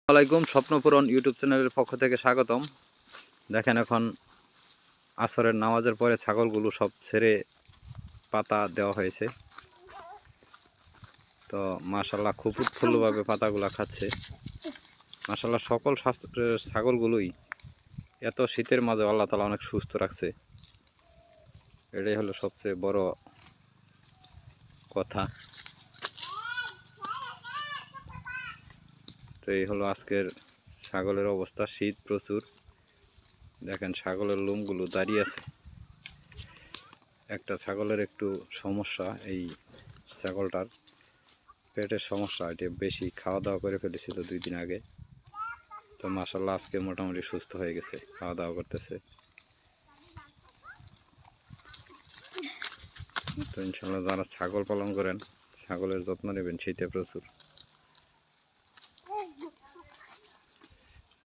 আসসালামাইকুম স্বপ্নপূরণ ইউটিউব চ্যানেলের পক্ষ থেকে স্বাগতম। দেখেন এখন আসরের নামাজের পরে ছাগলগুলো সব ছেড়ে পাতা দেওয়া হয়েছে। তো মাশাল্লাহ খুব উৎফুল্লভাবে পাতাগুলো খাচ্ছে। মাশাল্লাহ সকল স্বাস্থ্যের ছাগলগুলোই এত শীতের মাঝে আল্লাহ তাআলা অনেক সুস্থ রাখছে, এটাই হলো সবচেয়ে বড় কথা। তো এই হলো আজকের ছাগলের অবস্থা। শীত প্রচুর, দেখেন ছাগলের লোমগুলো দাঁড়িয়ে আছে। একটা ছাগলের একটু সমস্যা, এই ছাগলটার পেটের সমস্যা, এটি বেশি খাওয়া দাওয়া করে ফেলেছিল 2 দিন আগে। তো মাশাল্লাহ আজকে মোটামুটি সুস্থ হয়ে গেছে, খাওয়া দাওয়া করতেছে। তো ইনশাল্লাহ যারা ছাগল পালন করেন, ছাগলের যত্ন নেবেন, শীতে প্রচুর।